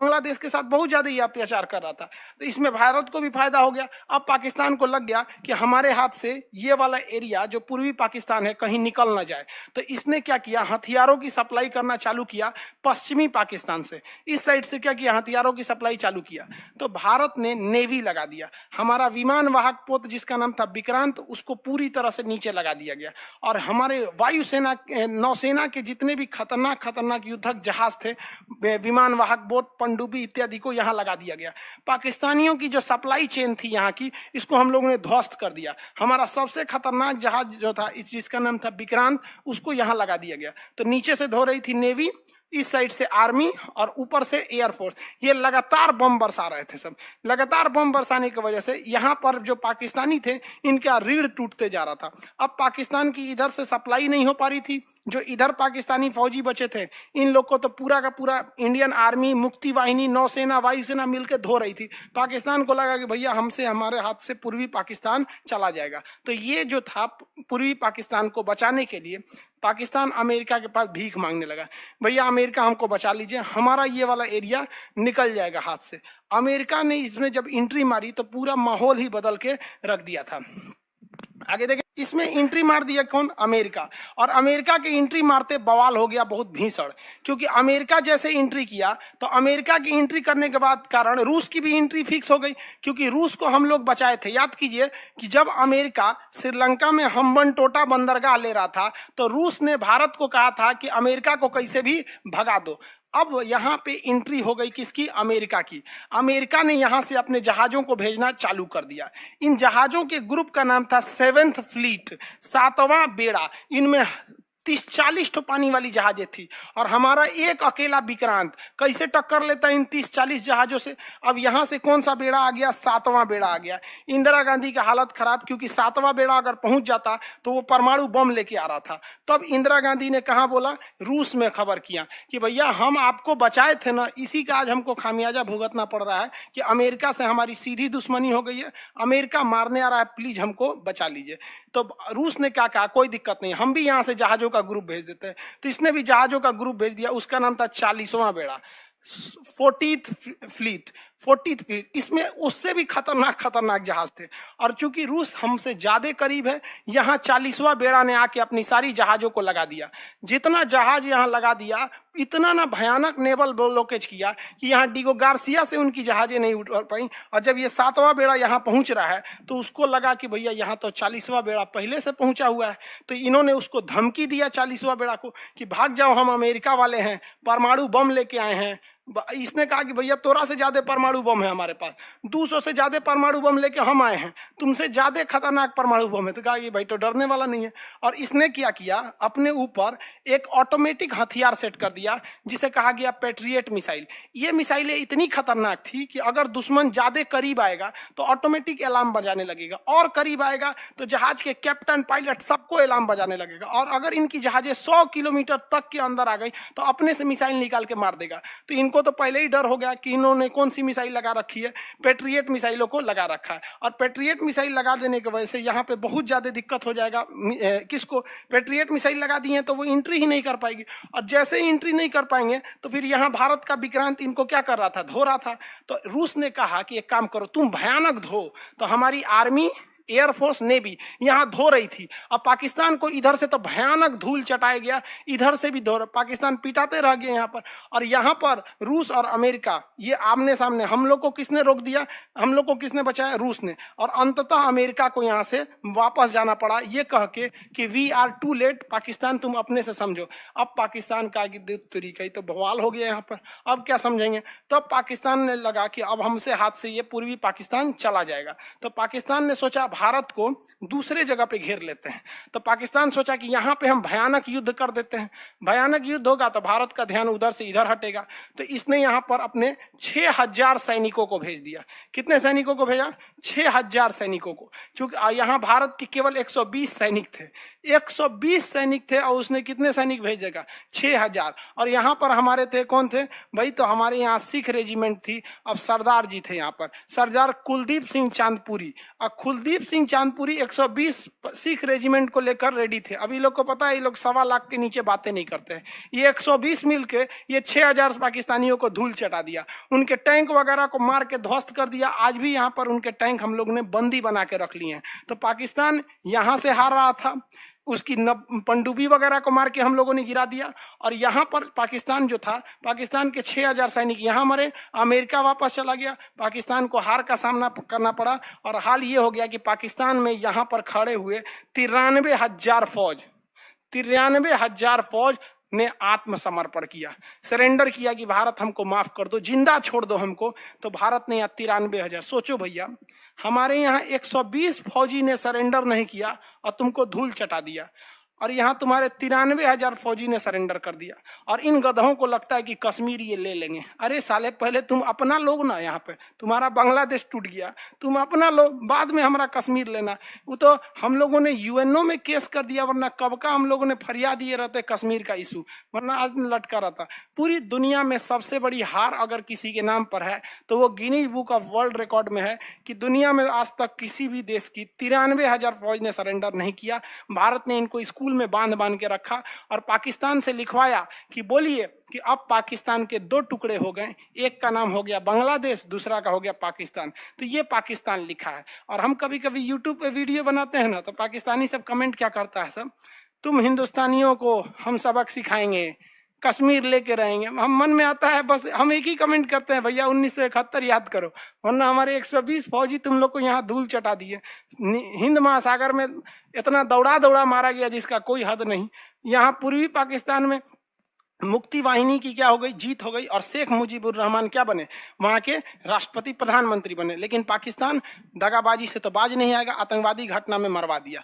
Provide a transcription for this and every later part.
बांग्लादेश के साथ बहुत ज्यादा ही अत्याचार कर रहा था। तो इसमें भारत को भी फायदा हो गया। अब पाकिस्तान को लग गया कि हमारे हाथ से ये वाला एरिया जो पूर्वी पाकिस्तान है कहीं निकल ना जाए, तो इसने क्या किया, हथियारों की सप्लाई करना चालू किया पश्चिमी पाकिस्तान से। इस साइड से क्या किया, हथियारों की सप्लाई चालू किया। तो भारत ने नेवी लगा दिया। हमारा विमान वाहक पोत जिसका नाम था विक्रांत, उसको पूरी तरह से नीचे लगा दिया गया। और हमारे वायुसेना, नौसेना के जितने भी खतरनाक खतरनाक युद्धक जहाज थे, विमान वाहक बोट, पनडुब्बी इत्यादि को यहाँ लगा दिया गया। पाकिस्तानियों की जो सप्लाई चेन थी यहाँ की, इसको हम लोगों ने ध्वस्त कर दिया। हमारा सबसे खतरनाक जहाज जो था जिसका नाम था विक्रांत, उसको यहाँ लगा दिया गया। तो नीचे से धो रही थी नेवी, इस साइड से आर्मी और ऊपर से एयरफोर्स। ये लगातार बम बरसा रहे थे सब। लगातार बम बरसाने की वजह से यहाँ पर जो पाकिस्तानी थे इनका रीढ़ टूटते जा रहा था। अब पाकिस्तान की इधर से सप्लाई नहीं हो पा रही थी। जो इधर पाकिस्तानी फौजी बचे थे, इन लोग को तो पूरा का पूरा इंडियन आर्मी, मुक्ति वाहिनी, नौसेना, वायुसेना मिलकर धो रही थी। पाकिस्तान को लगा कि भैया हमसे, हमारे हाथ से पूर्वी पाकिस्तान चला जाएगा। तो ये जो था, पूर्वी पाकिस्तान को बचाने के लिए पाकिस्तान अमेरिका के पास भीख मांगने लगा, भैया अमेरिका हमको बचा लीजिए, हमारा ये वाला एरिया निकल जाएगा हाथ से। अमेरिका ने इसमें जब एंट्री मारी तो पूरा माहौल ही बदल के रख दिया था। आगे देखें, इसमें एंट्री मार दिया कौन, अमेरिका। और अमेरिका के एंट्री मारते बवाल हो गया बहुत भीषण, क्योंकि अमेरिका जैसे एंट्री किया तो अमेरिका की एंट्री करने के बाद कारण रूस की भी एंट्री फिक्स हो गई, क्योंकि रूस को हम लोग बचाए थे। याद कीजिए कि जब अमेरिका श्रीलंका में हम्बनटोटा बंदरगाह ले रहा था तो रूस ने भारत को कहा था कि अमेरिका को कैसे भी भगा दो। अब यहाँ पे एंट्री हो गई किसकी, अमेरिका की। अमेरिका ने यहाँ से अपने जहाजों को भेजना चालू कर दिया। इन जहाजों के ग्रुप का नाम था 7th फ्लीट, 7वां बेड़ा। इनमें 30-40 तो पानी वाली जहाजें थी और हमारा एक अकेला विक्रांत कैसे टक्कर लेता इन 30-40 जहाजों से। अब यहाँ से कौन सा बेड़ा आ गया, 7वां बेड़ा आ गया। इंदिरा गांधी का हालत खराब, क्योंकि 7वां बेड़ा अगर पहुंच जाता तो वो परमाणु बम लेके आ रहा था। तब इंदिरा गांधी ने कहा बोला, रूस में खबर किया कि भैया हम आपको बचाए थे ना, इसी का आज हमको खामियाजा भुगतना पड़ रहा है कि अमेरिका से हमारी सीधी दुश्मनी हो गई है, अमेरिका मारने आ रहा है, प्लीज हमको बचा लीजिए। तो रूस ने क्या कहा, कोई दिक्कत नहीं, हम भी यहाँ से जहाजों का ग्रुप भेज देते हैं। तो इसने भी जहाजों का ग्रुप भेज दिया। उसका नाम था 40वां बेड़ा, 40th फ्लीट, 40th फ्लीट। इसमें उससे भी खतरनाक खतरनाक जहाज थे। और चूंकि रूस हमसे ज्यादा करीब है, यहाँ 40वां बेड़ा ने आके अपनी सारी जहाजों को लगा दिया। जितना जहाज यहाँ लगा दिया, इतना ना भयानक नेवल ब्लॉकेज किया कि यहाँ डिगो गार्सिया से उनकी जहाजें नहीं उठ पाई। और जब ये 7वां बेड़ा यहाँ पहुंच रहा है तो उसको लगा कि भैया यहाँ तो 40वां बेड़ा पहले से पहुंचा हुआ है। तो इन्होंने उसको धमकी दिया 40वां बेड़ा को कि भाग जाओ, हम अमेरिका वाले हैं, परमाणु बम लेके आए हैं। इसने कहा कि भैया तोरा से ज्यादा परमाणु बम है हमारे पास, 200 से ज्यादा परमाणु बम लेके हम आए हैं, तुमसे ज्यादा खतरनाक परमाणु बम है। तो कहा कि भाई तो डरने वाला नहीं है। और इसने क्या किया, अपने ऊपर एक ऑटोमेटिक हथियार सेट कर दिया जिसे कहा गया पैट्रियट मिसाइल। ये मिसाइलें इतनी खतरनाक थी कि अगर दुश्मन ज्यादा करीब आएगा तो ऑटोमेटिक अलार्म बजाने लगेगा, और करीब आएगा तो जहाज के कैप्टन, पायलट सबको अलार्म बजाने लगेगा। और अगर इनकी जहाजें 100 किलोमीटर तक के अंदर आ गई तो अपने से मिसाइल निकाल के मार देगा। तो इनको तो पहले ही डर हो गया कि इन्होंने कौन सी मिसाइल लगा रखी है, पैट्रियट मिसाइलों को लगा रखा है। और पैट्रियट मिसाइल लगा देने की वजह से यहाँ पे बहुत ज्यादा दिक्कत हो जाएगा। किसको, पैट्रियट मिसाइल लगा दी है तो वो एंट्री ही नहीं कर पाएगी। और जैसे ही एंट्री नहीं कर पाएंगे तो फिर यहाँ भारत का विक्रांत इनको क्या कर रहा था, धो रहा था। तो रूस ने कहा कि एक काम करो, तुम भयानक धो। तो हमारी आर्मी, एयरफोर्स, नेवी यहाँ धो रही थी। अब पाकिस्तान को इधर से तो भयानक धूल चटाया गया, इधर से भी धो, पाकिस्तान पिटाते रह गए यहाँ पर। और यहाँ पर रूस और अमेरिका ये आमने सामने। हम लोग को किसने रोक दिया, हम लोग को किसने बचाया, रूस ने। और अंततः अमेरिका को यहाँ से वापस जाना पड़ा, ये कह के कि we are too late, Pakistan तुम अपने से समझो। अब पाकिस्तान का तरीका ही तो बवाल हो गया यहाँ पर, अब क्या समझेंगे। तब पाकिस्तान ने लगा कि अब हमसे हाथ से ये पूर्वी पाकिस्तान चला जाएगा। तो पाकिस्तान ने सोचा भारत को दूसरे जगह पे घेर लेते हैं। तो पाकिस्तान सोचा कि यहाँ पे हम भयानक युद्ध कर देते हैं, भयानक युद्ध होगा तो भारत का ध्यान उधर से इधर हटेगा। तो इसने यहाँ पर अपने 6000 सैनिकों को भेज दिया। कितने सैनिकों को भेजा, 6000 सैनिकों को। चूंकि यहाँ भारत के केवल 120 सैनिक थे, 120 सैनिक थे और उसने कितने सैनिक भेजेगा, 6000। और यहाँ पर हमारे थे कौन थे भाई, तो हमारे यहाँ सिख रेजिमेंट थी। अब सरदार जी थे यहाँ पर, सरदार कुलदीप सिंह चांदपुरी। और कुलदीप कुलदीप सिंह चांदपुरी 120 सिख रेजिमेंट को लेकर रेडी थे। अभी लोग को पता है, ये लोग 1.25 लाख के नीचे बातें नहीं करते हैं। ये 120 मिल के ये 6000 पाकिस्तानियों को धूल चटा दिया, उनके टैंक वगैरह को मार के ध्वस्त कर दिया। आज भी यहाँ पर उनके टैंक हम लोग ने बंदी बना के रख लिए हैं। तो पाकिस्तान यहाँ से हार रहा था, उसकी पनडुब्बी वगैरह को मार के हम लोगों ने गिरा दिया। और यहाँ पर पाकिस्तान जो था, पाकिस्तान के 6000 सैनिक यहाँ मरे, अमेरिका वापस चला गया, पाकिस्तान को हार का सामना करना पड़ा। और हाल ये हो गया कि पाकिस्तान में यहाँ पर खड़े हुए 93,000 फौज ने आत्मसमर्पण किया, सरेंडर किया कि भारत हमको माफ कर दो, जिंदा छोड़ दो हमको। तो भारत ने यहाँ 93,000, सोचो भैया, हमारे यहाँ 120 फौजी ने सरेंडर नहीं किया और तुमको धूल चटा दिया, और यहाँ तुम्हारे 93,000 फौजी ने सरेंडर कर दिया। और इन गधों को लगता है कि कश्मीर ये ले लेंगे। अरे साले, पहले तुम अपना लोग ना, यहाँ पे तुम्हारा बांग्लादेश टूट गया, तुम अपना लो, बाद में हमारा कश्मीर लेना। वो तो हम लोगों ने यूएनओ में केस कर दिया, वरना कब का हम लोगों ने फरियाद दिए रहते कश्मीर का इशू, वरना आज लटका रहता। पूरी दुनिया में सबसे बड़ी हार अगर किसी के नाम पर है तो वो Guinness book of world record में है कि दुनिया में आज तक किसी भी देश की 93,000 फौज ने सरेंडर नहीं किया। भारत ने इनको स्कूल में बांध के रखा और पाकिस्तान से लिखवाया कि बोलिए कि अब पाकिस्तान के 2 टुकड़े हो गए, एक का नाम हो गया बांग्लादेश, दूसरा का हो गया पाकिस्तान। तो ये पाकिस्तान लिखा है। और हम कभी कभी यूट्यूब पे वीडियो बनाते हैं ना, तो पाकिस्तानी सब कमेंट क्या करता है, सब तुम हिंदुस्तानियों को हम सबक सिखाएंगे, कश्मीर लेके रहेंगे। हम मन में आता है, बस हम एक ही कमेंट करते हैं, भैया 1971 याद करो, वरना हमारे 120 फौजी तुम लोग को यहाँ धूल चटा दिए। हिंद महासागर में इतना दौड़ा दौड़ा मारा गया जिसका कोई हद नहीं। यहाँ पूर्वी पाकिस्तान में मुक्ति वाहिनी की क्या हो गई, जीत हो गई, और शेख मुजीबुर रहमान क्या बने, वहाँ के राष्ट्रपति प्रधानमंत्री बने। लेकिन पाकिस्तान दगाबाजी से तो बाज नहीं आएगा, आतंकवादी घटना में मरवा दिया।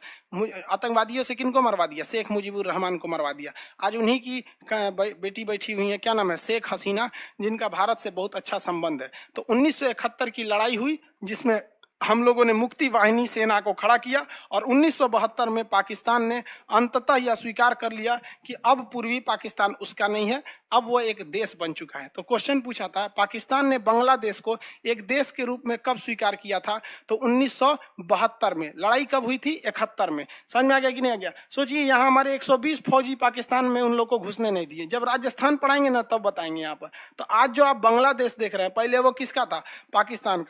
आतंकवादियों से किनको मरवा दिया, शेख मुजीबुर रहमान को मरवा दिया। आज उन्हीं की बेटी बैठी हुई है, क्या नाम है, शेख हसीना, जिनका भारत से बहुत अच्छा संबंध है। तो 1971 की लड़ाई हुई, जिसमें हम लोगों ने मुक्ति वाहिनी सेना को खड़ा किया, और 1972 में पाकिस्तान ने अंततः यह स्वीकार कर लिया कि अब पूर्वी पाकिस्तान उसका नहीं है, अब वो एक देश बन चुका है। तो क्वेश्चन पूछा था, पाकिस्तान ने बांग्लादेश को एक देश के रूप में कब स्वीकार किया था, तो 1972 में। लड़ाई कब हुई थी, 71 में। समझ में आ गया कि नहीं आ गया? सोचिए, यहाँ हमारे 120 फौजी पाकिस्तान में उन लोग को घुसने नहीं दिए। जब राजस्थान पढ़ाएंगे ना तब बताएंगे यहाँ पर। तो आज जो आप बांग्लादेश देख रहे हैं, पहले वो किसका था, पाकिस्तान का।